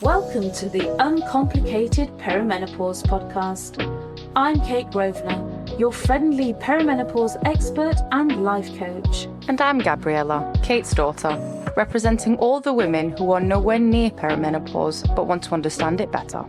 Welcome to the Uncomplicated Perimenopause podcast. I'm Kate Grosvenor, your friendly perimenopause expert and life coach. And I'm Gabriella, Kate's daughter, representing all the women who are nowhere near perimenopause but want to understand it better.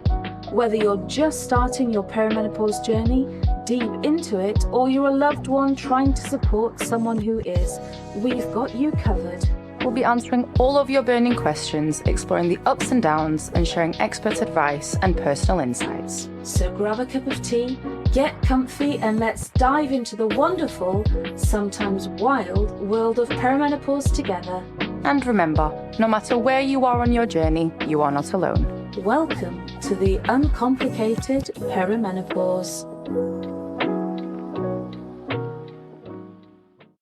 Whether you're just starting your perimenopause journey, deep into it, or you're a loved one trying to support someone who is, we've got you covered. We'll be answering all of your burning questions, exploring the ups and downs, and sharing expert advice and personal insights. So grab a cup of tea, get comfy, and let's dive into the wonderful, sometimes wild, world of perimenopause together. And remember, no matter where you are on your journey, you are not alone. Welcome to the Uncomplicated Perimenopause.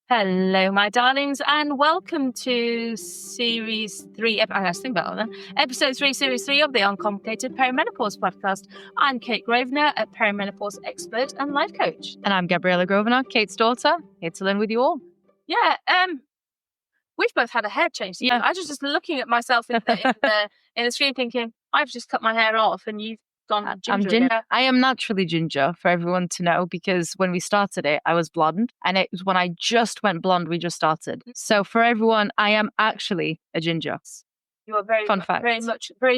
Hello, my darlings, and welcome to Series 3, Episode 3, Series 3 of the Uncomplicated Perimenopause podcast. I'm Kate Grosvenor, a perimenopause expert and life coach. And I'm Gabriella Grosvenor, Kate's daughter, here to learn with you all. Yeah, we've both had a hair change. Yeah. I was just looking at myself in the screen thinking, I've just cut my hair off and you've gone ginger. I'm ginger. I am naturally ginger, for everyone to know, because when we started it, I was blonde. And it was when I just went blonde, we just started. So for everyone, I am actually a ginger. You are very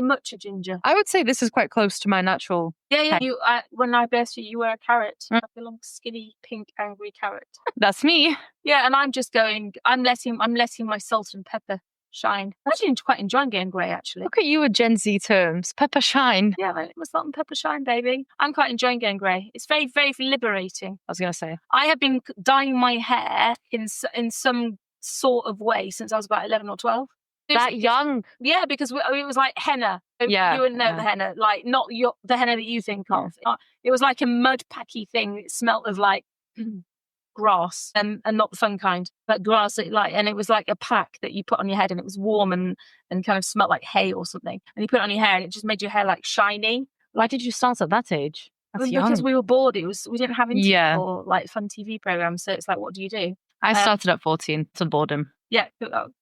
much a ginger. I would say this is quite close to my natural. Yeah. You, when I birthed you, you were a carrot, like a long, skinny, pink, angry carrot. That's me. Yeah, and I'm just going. I'm letting my salt and pepper shine. I'm actually quite enjoying getting grey, actually. Look at you with Gen Z terms. Pepper shine. Yeah, my salt and pepper shine, baby. I'm quite enjoying getting grey. It's very, very liberating. I was going to say. I have been dyeing my hair in some sort of way since I was about 11 or 12. That young? Yeah, because it was like henna. Yeah. You wouldn't know the henna, like not the henna that you think of. It was like a mud packy thing. It smelled of like grass and not the fun kind, but grass. And it was like a pack that you put on your head, and it was warm and kind of smelled like hay or something. And you put it on your hair, and it just made your hair like shiny. Why did you start at that age? That's young. Because we were bored. We didn't have internet or like fun TV programs. So it's like, what do you do? I started at 14 to boredom. Yeah,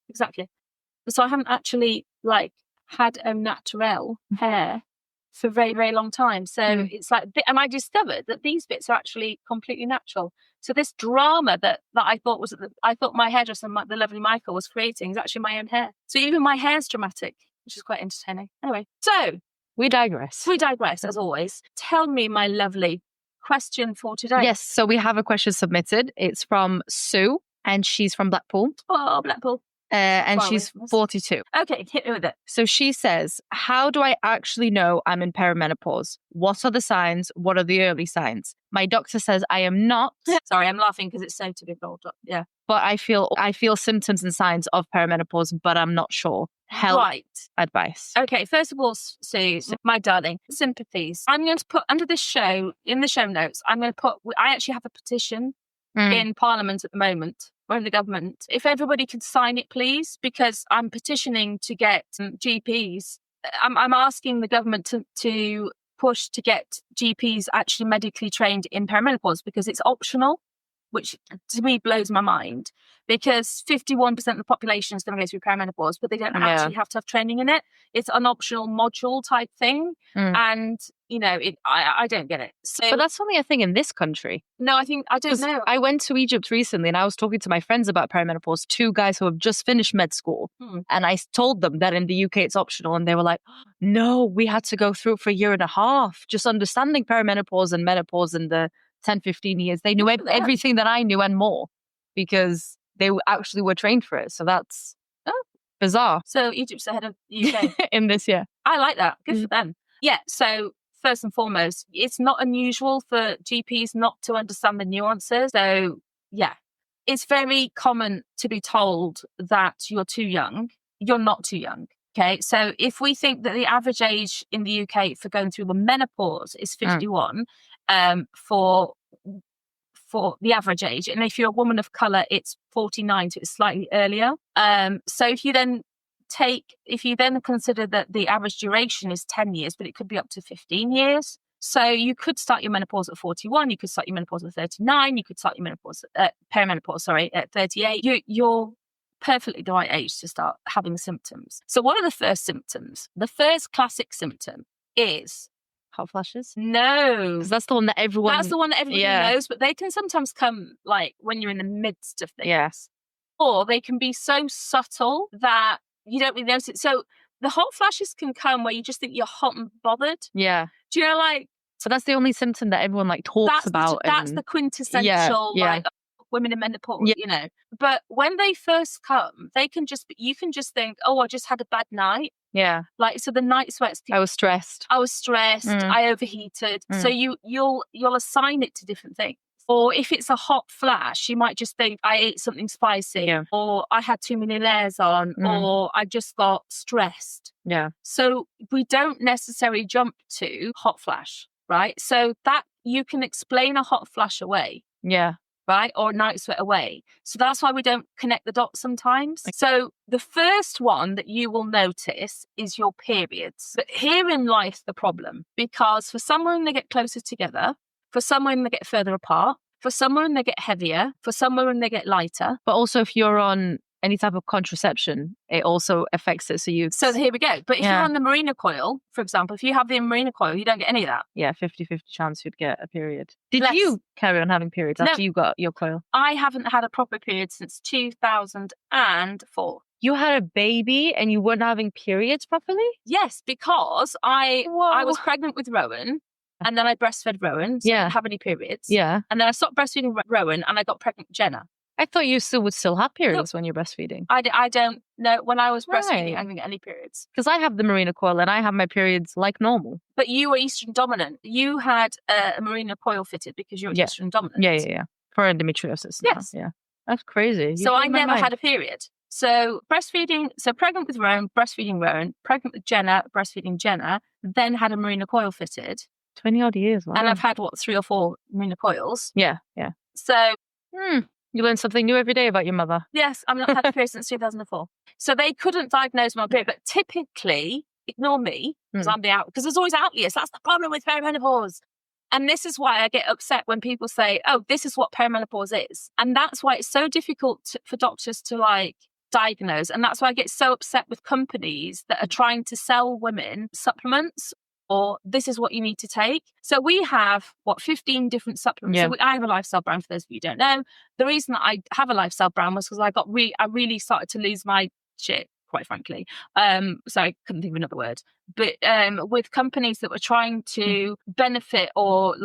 exactly. So I haven't actually like had a natural hair for a very, very long time. So it's like, and I discovered that these bits are actually completely natural. So this drama that I thought I thought my hairdresser, the lovely Michael, was creating is actually my own hair. So even my hair's dramatic, which is quite entertaining. Anyway, so we digress. As always. Tell me, my lovely, question for today. Yes, so we have a question submitted. It's from Sue, and she's from Blackpool. Oh, Blackpool. And she's 42. Okay, hit me with it. So she says, how do I actually know I'm in perimenopause? What are the signs? What are the early signs? My doctor says I am not. Sorry, I'm laughing because it's so typical. Yeah. But I feel symptoms and signs of perimenopause, but I'm not sure. Help. Right. Advice. Okay, first of all, Sue, my darling, sympathies. I'm going to put under this show, in the show notes, I actually have a petition in Parliament at the moment. Or in the government. If everybody could sign it, please, because I'm petitioning to get GPs. I'm asking the government to push to get GPs actually medically trained in perimenopause, because it's optional, which to me blows my mind, because 51% of the population is going to go through perimenopause, but they don't actually have to have training in it. It's an optional module type thing. And, I don't get it. So, but that's only a thing in this country. No, I don't know. I went to Egypt recently, and I was talking to my friends about perimenopause, 2 guys who have just finished med school. And I told them that in the UK it's optional, and they were like, no, we had to go through it for a year and a half, just understanding perimenopause and menopause in the 10, 15 years. They knew everything that I knew and more, because they actually were trained for it. So that's bizarre. So Egypt's ahead of the UK. in this year. I like that. Good for them. Yeah, so first and foremost, it's not unusual for GPs not to understand the nuances. So yeah, it's very common to be told that you're too young. You're not too young. Okay, so if we think that the average age in the UK for going through the menopause is 51, for the average age, and if you're a woman of colour, it's 49, so it's slightly earlier. So if you then consider that the average duration is 10 years, but it could be up to 15 years. So you could start your menopause at 41, you could start your menopause at 39, you could start your perimenopause, at 38. You're perfectly the right age to start having symptoms. So what are the first symptoms? The first classic symptom is Hot flashes? no. Because that's the one that everyone... That's the one that everybody knows, but they can sometimes come like when you're in the midst of things. Yes. Or they can be so subtle that you don't really notice it. So the hot flashes can come where you just think you're hot and bothered. Yeah. Do you know, like... So that's the only symptom that everyone like talks about. That's the quintessential, like, women in menopause, you know. But when they first come, you can just think, oh, I just had a bad night. Yeah. Like, so the night sweats. I was stressed. I overheated. So you'll assign it to different things. Or if it's a hot flash, you might just think, I ate something spicy, or I had too many layers on, or I just got stressed. Yeah. So we don't necessarily jump to hot flash, right? So that you can explain a hot flash away. Yeah. Right? Or a night sweat away. So that's why we don't connect the dots sometimes. So the first one that you will notice is your periods. But herein lies the problem, because for some women they get closer together, for some women they get further apart, for some women they get heavier, for some women they get lighter. But also if you're on any type of contraception, it also affects it. So here we go. But if you're on the Mirena coil, for example, if you have the Mirena coil, you don't get any of that. Yeah, 50-50 chance you'd get a period. Did you carry on having periods after you got your coil? I haven't had a proper period since 2004. You had a baby and you weren't having periods properly? Yes, because I was pregnant with Rowan. And then I breastfed Rowan, so I didn't have any periods. Yeah. And then I stopped breastfeeding Rowan and I got pregnant with Jenna. I thought you would still have periods when you're breastfeeding. I don't know. When I was breastfeeding, I didn't get any periods. Because I have the Mirena coil and I have my periods like normal. But you were estrogen dominant. You had a Mirena coil fitted because you were estrogen dominant. Yeah. For endometriosis. Yes. Yeah. That's crazy. So I never had a period. So pregnant with Rowan, breastfeeding Rowan, pregnant with Jenna, breastfeeding Jenna, then had a Mirena coil fitted. 20 odd years. Wow. And I've had 3 or 4 Mirena coils. Yeah. So you learn something new every day about your mother. Yes, I've not had a period since 2004. So they couldn't diagnose my period, but typically ignore me because I'm the out, because there's always outliers. That's the problem with perimenopause. And this is why I get upset when people say, oh, this is what perimenopause is. And that's why it's so difficult for doctors to diagnose. And that's why I get so upset with companies that are trying to sell women supplements, or this is what you need to take. So we have, 15 different supplements. So I have a lifestyle brand, for those of you who don't know. The reason that I have a lifestyle brand was because I really started to lose my shit, quite frankly. So I couldn't think of another word. But with companies that were trying to benefit or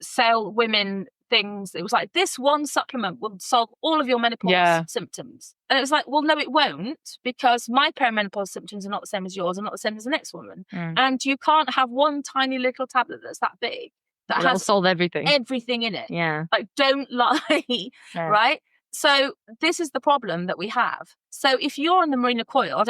sell women things, it was like, this one supplement will solve all of your menopause symptoms. And it was like, well, no, it won't, because my perimenopause symptoms are not the same as yours, are not the same as the next woman. And you can't have one tiny little tablet that's that big that has solve everything in it. Yeah. Don't lie. Right? So this is the problem that we have. So if you're on the Mirena coil,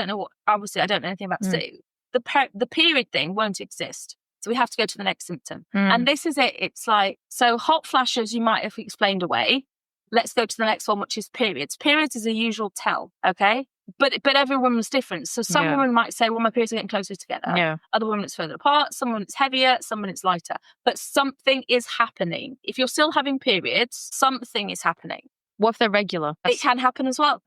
obviously I don't know anything about Sue, the period thing won't exist. So we have to go to the next symptom. And this is it. It's like, so hot flashes you might have explained away. Let's go to the next one, which is periods. Periods is a usual tell, okay? But every woman's different. So some women might say, well, my periods are getting closer together. Yeah. Other women it's further apart. Some women it's heavier. Some women it's lighter. But something is happening. If you're still having periods, something is happening. What if they're regular? It can happen as well.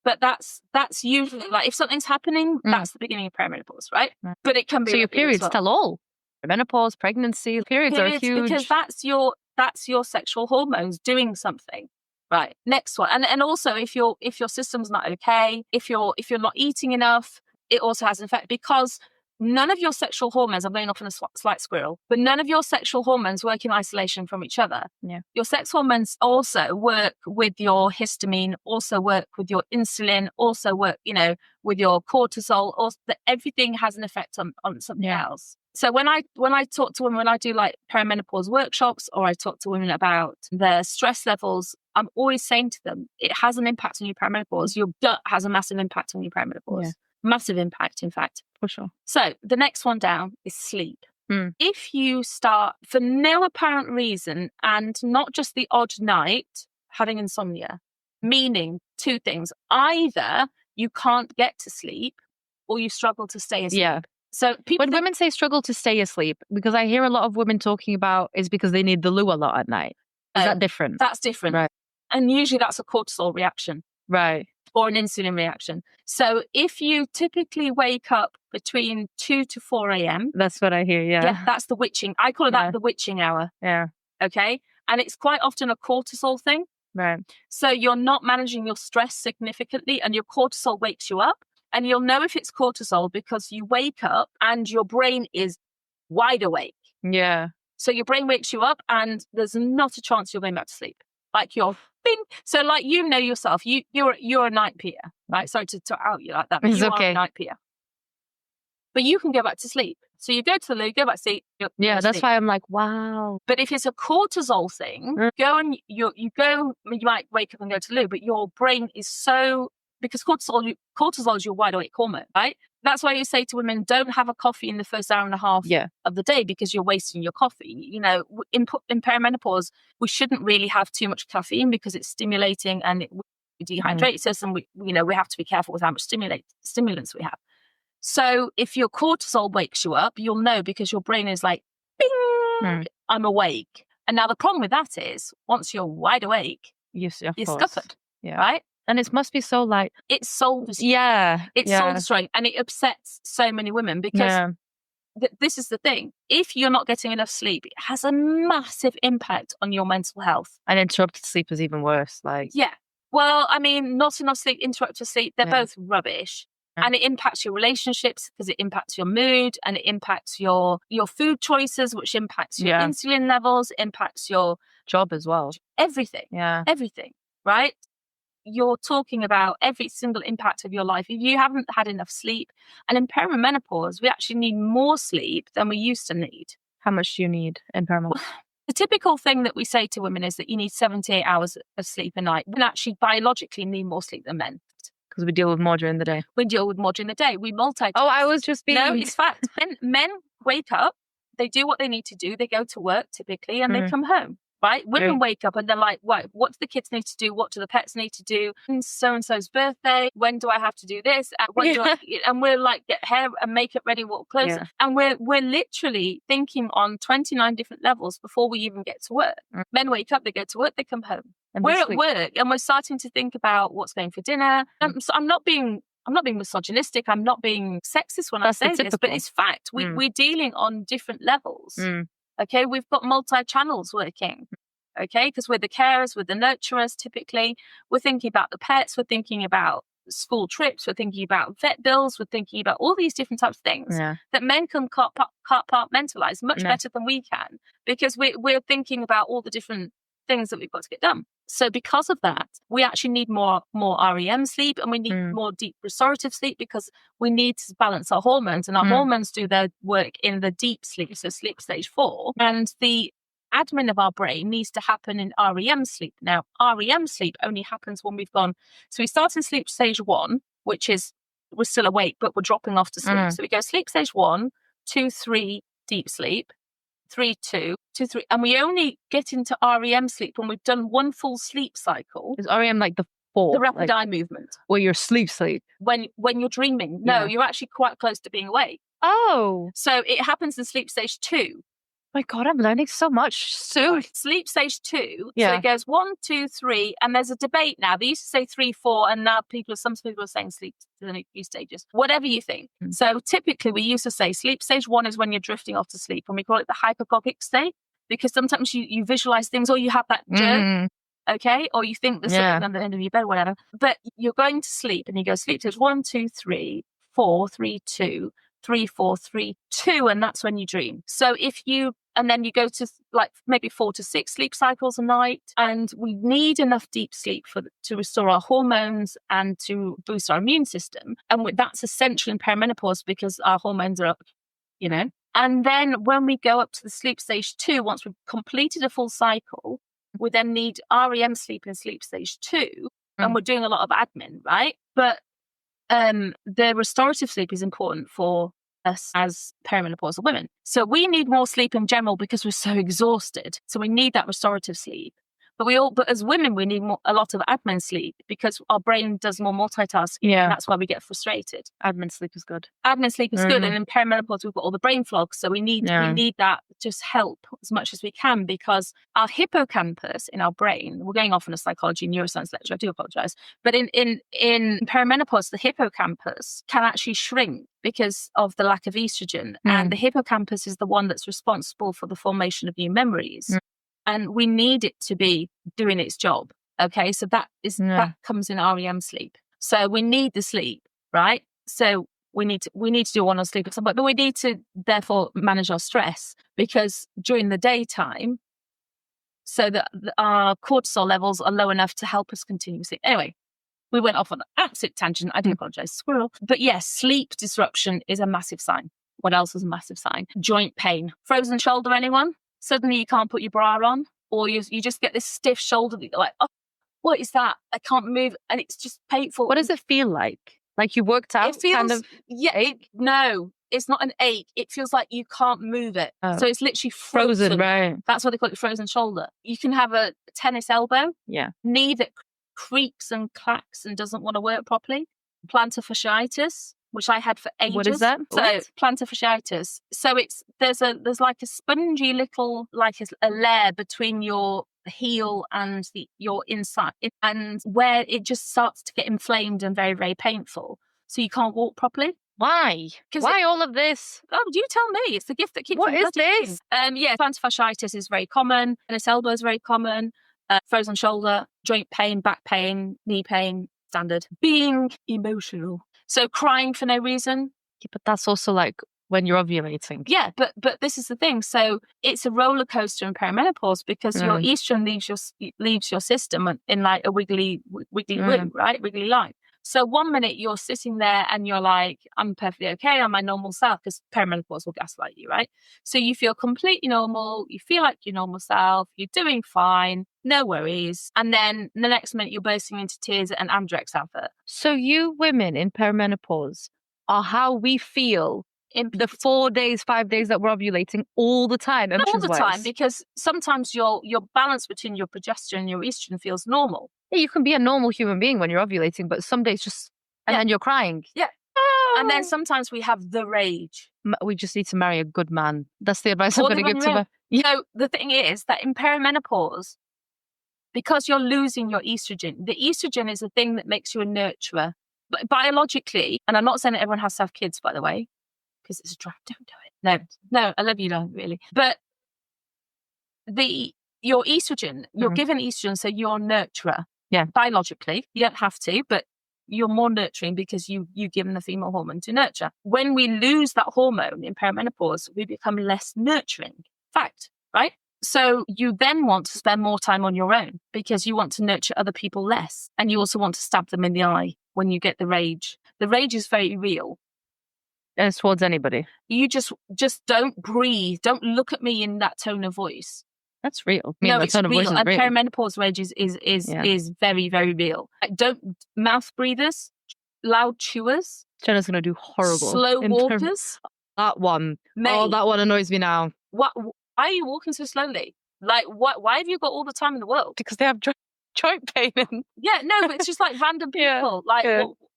But that's usually, if something's happening, that's the beginning of perimenopause, right? But it can be. So your periods tell all. Menopause, pregnancy, periods are huge. Because that's your sexual hormones doing something. Right. Next one. And also if your system's not okay, if you're not eating enough, it also has an effect, because none of your sexual hormones, I'm going off on a slight squirrel, but none of your sexual hormones work in isolation from each other. Yeah. Your sex hormones also work with your histamine, also work with your insulin, also work, with your cortisol, also everything has an effect on something else. So when I talk to women, when I do perimenopause workshops, or I talk to women about their stress levels, I'm always saying to them, it has an impact on your perimenopause. Your gut has a massive impact on your perimenopause. Yeah. Massive impact, in fact. For sure. So the next one down is sleep. If you start for no apparent reason, and not just the odd night, having insomnia, meaning 2 things. Either you can't get to sleep, or you struggle to stay asleep. Yeah. So when women say struggle to stay asleep, because I hear a lot of women talking about is because they need the loo a lot at night. Is that different? That's different. Right. And usually that's a cortisol reaction. Right. or an insulin reaction. So if you typically wake up between 2 to 4 a.m. That's what I hear. Yeah. that's the witching. I call it that the witching hour. Yeah. Okay. And it's quite often a cortisol thing. Right. So you're not managing your stress significantly and your cortisol wakes you up. And you'll know if it's cortisol because you wake up and your brain is wide awake. Yeah. So your brain wakes you up and there's not a chance you're going back to sleep. Like you're bing. So like, you know yourself, you're a night peer, right? Sorry to out you like that. But It's you okay. are a night peer. But you can go back to sleep. So you go to the loo, go back to sleep. Yeah, that's why I'm like, wow. But if it's a cortisol thing, you might wake up and go to the loo, but your brain is so, because cortisol is your wide awake hormone, right? That's why you say to women, don't have a coffee in the first hour and a half of the day because you're wasting your coffee. You know, in perimenopause, we shouldn't really have too much caffeine because it's stimulating and it dehydrates us, and we have to be careful with how much stimulants we have. So if your cortisol wakes you up, you'll know because your brain is like, bing, I'm awake. And now the problem with that is once you're wide awake, you're scuppered, right? And it must be so like... It's soul destroying. Yeah. It's soul destroying. And it upsets so many women because this is the thing. If you're not getting enough sleep, it has a massive impact on your mental health. And interrupted sleep is even worse. Yeah. Well, I mean, not enough sleep, interrupted sleep, they're both rubbish. And it impacts your relationships because it impacts your mood and it impacts your food choices, which impacts your insulin levels, impacts your job as well. Everything. Yeah. Everything. Right? You're talking about every single impact of your life. If you haven't had enough sleep, and in perimenopause, we actually need more sleep than we used to need. How much do you need in perimenopause? The typical thing that we say to women is that you need 78 hours of sleep a night. We actually biologically need more sleep than men. Because we deal with more during the day. We deal with more during the day. We multitask. Oh, I was just being... No, it's fact. Men wake up, they do what they need to do, they go to work typically, and they come home, right? Women wake up and they're like, what do the kids need to do? What do the pets need to do? So-and-so's birthday. When do I have to do this? And we're like, get hair and makeup ready, walk close. Yeah. And we're literally thinking on 29 different levels before we even get to work. Men wake up, they go to work, they come home. And we're at work and we're starting to think about what's going for dinner. So I'm not being misogynistic. I'm not being sexist when I say this, but it's fact. We're dealing on different levels. Okay, we've got multi-channels working. Okay, because we're the carers, we're the nurturers. Typically, we're thinking about the pets. We're thinking about school trips. We're thinking about vet bills. We're thinking about all these different types of things that men can compartmentalize much better than we can, because we're thinking about all the different things that we've got to get done. So because of that, we actually need more REM sleep, and we need more deep restorative sleep because we need to balance our hormones, and our hormones do their work in the deep sleep, so sleep stage 4. And the admin of our brain needs to happen in REM sleep. Now, REM sleep only happens when we've gone, so we start in sleep stage 1, which is we're still awake, but we're dropping off to sleep. So we go sleep stage 1, 2, 3, deep sleep. 3, 2, 2, 3, and we only get into REM sleep when we've done one full sleep cycle. Is REM like the 4? The rapid eye movement. Where you're sleep. When you're dreaming. No, you're actually quite close to being awake. Oh. So it happens in sleep stage 2. My God, I'm learning so much soon. Right. Sleep stage 2. So it goes 1, 2, 3, and there's a debate now. They used to say 3, 4, and now some people are saying sleep in a few stages. Whatever you think. So typically we used to say sleep stage 1 is when you're drifting off to sleep, and we call it the hypnagogic state, because sometimes you visualize things, or you have that jerk, okay, or you think there's something on the end of your bed, whatever. But you're going to sleep, and you go sleep stage 1, 2, 3, 4, 3, 2. 3, 4, 3, 2, and that's when you dream. So and then you go to like maybe 4 to 6 sleep cycles a night, and we need enough deep sleep to restore our hormones and to boost our immune system. And that's essential in perimenopause because our hormones are up, And then when we go up to the sleep stage 2, once we've completed a full cycle, we then need REM sleep in sleep stage 2, and we're doing a lot of admin, right? But the restorative sleep is important for us as perimenopausal women. So we need more sleep in general because we're so exhausted. So we need that restorative sleep. But as women, we need a lot of admin sleep because our brain does more multitasking. Yeah. And that's why we get frustrated. Admin sleep is good. Admin sleep is good. And in perimenopause, we've got all the brain fog. So we need that to just help as much as we can, because our hippocampus in our brain, we're going off on a psychology neuroscience lecture, I do apologize. But in perimenopause, the hippocampus can actually shrink because of the lack of estrogen. And the hippocampus is the one that's responsible for the formation of new memories. And we need it to be doing its job. Okay. So that comes in REM sleep. So we need the sleep, right? So we need to do one on sleep at some point, but we need to therefore manage our stress, because during the daytime, so that our cortisol levels are low enough to help us continue sleep. Anyway, we went off on an absolute tangent. I do apologize, squirrel. But yes, sleep disruption is a massive sign. What else is a massive sign? Joint pain. Frozen shoulder, anyone? Suddenly you can't put your bra on, or you just get this stiff shoulder that you're like, oh, what is that? I can't move, and it's just painful. What does it feel like? Like you worked out? It feels, kind of ache? No, it's not an ache. It feels like you can't move it. Oh. So it's literally frozen. Right. That's what they call it, frozen shoulder. You can have a tennis elbow. Yeah. Knee that creaks and clacks and doesn't want to work properly. Plantar fasciitis, which I had for ages. What is that? So plantar fasciitis. So there's like a spongy little, like a layer between your heel and your inside, and where it just starts to get inflamed and very, very painful. So you can't walk properly. Why? Why all of this? Oh, you tell me. It's the gift that keeps. What is this? Plantar fasciitis is very common. Tennis elbow is very common. Frozen shoulder, joint pain, back pain, knee pain, standard. Being emotional. So crying for no reason. Yeah, but that's also like when you're ovulating. Yeah, but this is the thing. So it's a roller coaster in perimenopause, because your estrogen leaves your system in like a wiggly wing, right? Wiggly line. So 1 minute you're sitting there and you're like, I'm perfectly okay, I'm my normal self, because perimenopause will gaslight you, right? So you feel completely normal, you feel like your normal self, you're doing fine, no worries. And then the next minute you're bursting into tears at an Andrex advert. So you women in perimenopause are how we feel in the 4 days, 5 days that we're ovulating all the time. Not all the time, because sometimes your balance between your progesterone and your estrogen feels normal. Yeah, you can be a normal human being when you're ovulating, but some days and then you're crying. Yeah. Oh. And then sometimes we have the rage. We just need to marry a good man. That's the advice I'm going to give to You know, the thing is that in perimenopause, because you're losing your estrogen, the estrogen is the thing that makes you a nurturer. But biologically, and I'm not saying that everyone has to have kids, by the way, because it's a drag, don't do it. No, I love you, don't really. But your estrogen, you're given estrogen, so you're a nurturer. Yeah. Biologically, you don't have to, but you're more nurturing because you've given the female hormone to nurture. When we lose that hormone in perimenopause, we become less nurturing. Fact, right? So you then want to spend more time on your own because you want to nurture other people less. And you also want to stab them in the eye when you get the rage. The rage is very real. And it's towards anybody. You just don't breathe. Don't look at me in that tone of voice. That's real. No, it's real. And perimenopause rage is very, very real. Like, don't mouth breathers, loud chewers. Jenna's going to do horrible. Slow walkers. That one. That one annoys me now. What? Why are you walking so slowly? Like, what? Why have you got all the time in the world? Because they have joint pain. Yeah, no, but it's just like random people.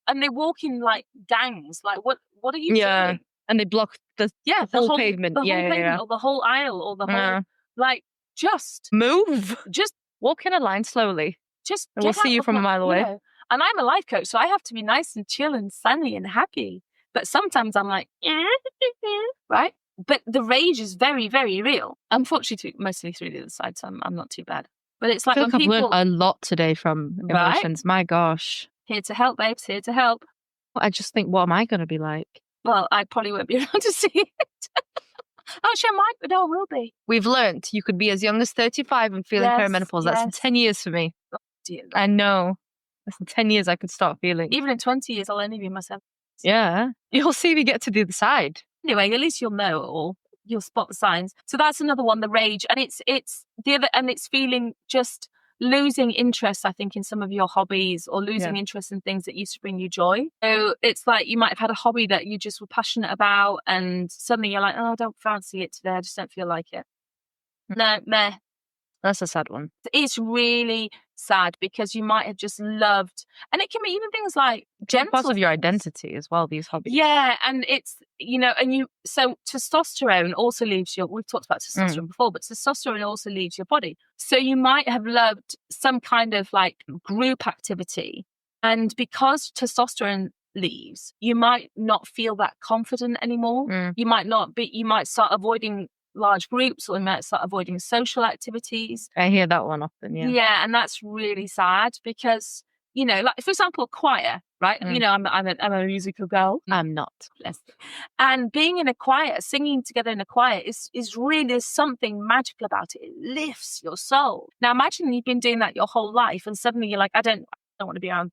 And they walk in like gangs. Like, what are you doing? And they block the whole pavement. The whole pavement or the whole aisle or the whole... Like, just move. Just walk in a line slowly. Just and we'll see you from a mile away. And I'm a life coach, so I have to be nice and chill and sunny and happy. But sometimes I'm like, right? But the rage is very, very real. Unfortunately, mostly through the other side, so I'm not too bad. But it's like I feel when like people... I've learned a lot today from emotions. Right? My gosh. Here to help, babes. Here to help. I just think, what am I going to be like? Well, I probably won't be around to see it. Actually, I might, but no, I will be. We've learnt you could be as young as 35 and feeling perimenopause. That's in 10 years for me. Oh, dear. I know. That's in 10 years I could start feeling. Even in 20 years, I'll only be myself. Yeah. You'll see me get to the other side. Anyway, at least you'll know it all. You'll spot the signs. So that's another one, the rage. And it's the other, and it's feeling just losing interest, I think, in some of your hobbies or losing interest in things that used to bring you joy. So it's like you might have had a hobby that you just were passionate about and suddenly you're like, oh, I don't fancy it today. I just don't feel like it. No, meh. That's a sad one. It's really sad because you might have just loved, and it can be even things like gentle. Part of your identity as well, these hobbies. Yeah, and it's, so testosterone also leaves we've talked about testosterone before, but testosterone also leaves your body. So you might have loved some kind of like group activity, and because testosterone leaves, you might not feel that confident anymore. You might start avoiding large groups, or you might start avoiding social activities. I hear that one often, Yeah, and that's really sad because, like for example, choir, right? I'm a musical girl. I'm not. And being in a choir, singing together in a choir is really, there's something magical about it. It lifts your soul. Now imagine you've been doing that your whole life and suddenly you're like, I don't want to be around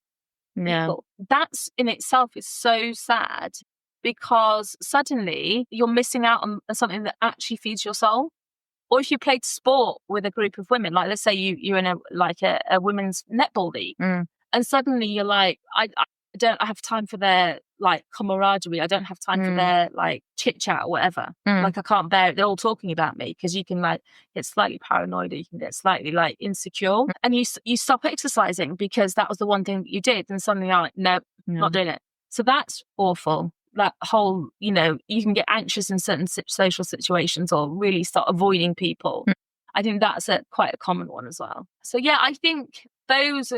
people. That's in itself is so sad, because suddenly you're missing out on something that actually feeds your soul. Or if you played sport with a group of women, like let's say you're in a women's netball league, and suddenly you're like, I don't have time for their like camaraderie. I don't have time for their like chit chat or whatever. Like I can't bear it. They're all talking about me, because you can like get slightly paranoid, or you can get slightly like insecure, and you stop exercising because that was the one thing that you did, and suddenly you're like, no, not doing it. So that's awful. That whole, you can get anxious in certain social situations, or really start avoiding people. I think that's quite a common one as well. So yeah, I think those,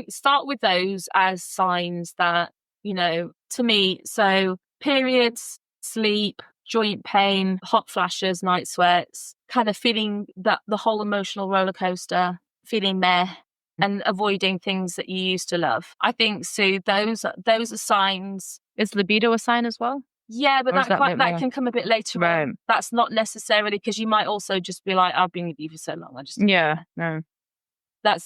start with those as signs that, to me, so periods, sleep, joint pain, hot flashes, night sweats, kind of feeling that the whole emotional roller coaster, feeling meh, and avoiding things that you used to love. I think, Sue, those are signs. Is libido a sign as well? Yeah, but that can come a bit later on. That's not necessarily, because you might also just be like, I've been with you for so long. That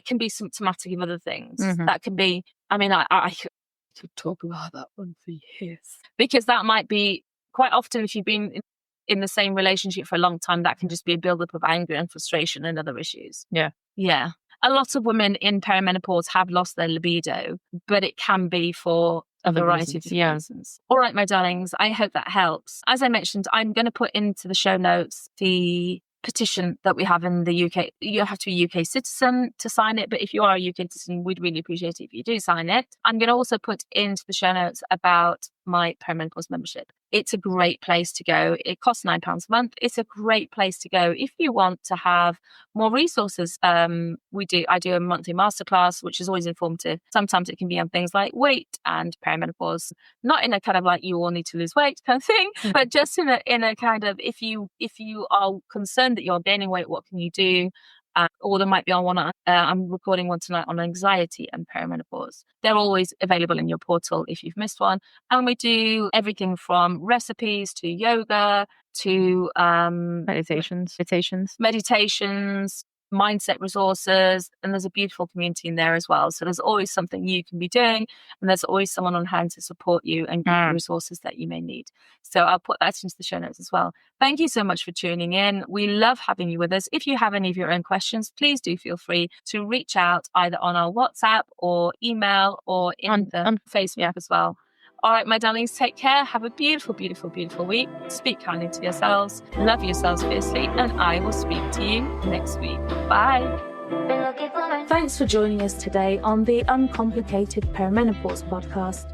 can be symptomatic of other things. That can be, I could talk about that one for years, because that might be quite often, if you've been in the same relationship for a long time, that can just be a buildup of anger and frustration and other issues. Yeah. A lot of women in perimenopause have lost their libido, but it can be for a variety of reasons. All right, my darlings, I hope that helps. As I mentioned, I'm going to put into the show notes the petition that we have in the UK. You have to be a UK citizen to sign it, but if you are a UK citizen, we'd really appreciate it if you do sign it. I'm going to also put into the show notes about my perimenopause membership. It's a great place to go. It costs £9 a month. It's a great place to go if you want to have more resources. I do a monthly masterclass, which is always informative. Sometimes it can be on things like weight and perimenopause, not in a kind of like you all need to lose weight kind of thing, but just in a kind of, if you are concerned that you're gaining weight, what can you do? Or there might be on one. I'm recording one tonight on anxiety and perimenopause. They're always available in your portal if you've missed one. And we do everything from recipes to yoga to meditations, mindset resources, and there's a beautiful community in there as well. So there's always something you can be doing, and there's always someone on hand to support you and give you resources that you may need. So I'll put that into the show notes as well. Thank you so much for tuning in. We love having you with us. If you have any of your own questions, please do feel free to reach out either on our WhatsApp or email or on Facebook as well. All right, my darlings, take care. Have a beautiful, beautiful, beautiful week. Speak kindly to yourselves. Love yourselves fiercely. And I will speak to you next week. Bye. Thanks for joining us today on the Uncomplicated Perimenopause podcast.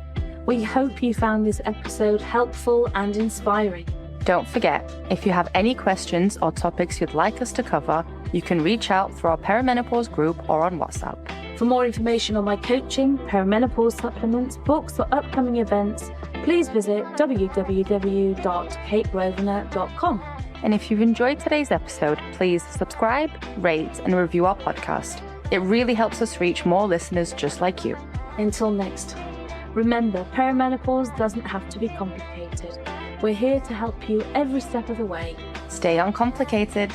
We hope you found this episode helpful and inspiring. Don't forget, if you have any questions or topics you'd like us to cover, you can reach out through our perimenopause group or on WhatsApp. For more information on my coaching, perimenopause supplements, books, or upcoming events, please visit www.kategrosvenor.com. And if you've enjoyed today's episode, please subscribe, rate, and review our podcast. It really helps us reach more listeners just like you. Until next time, remember, perimenopause doesn't have to be complicated. We're here to help you every step of the way. Stay uncomplicated.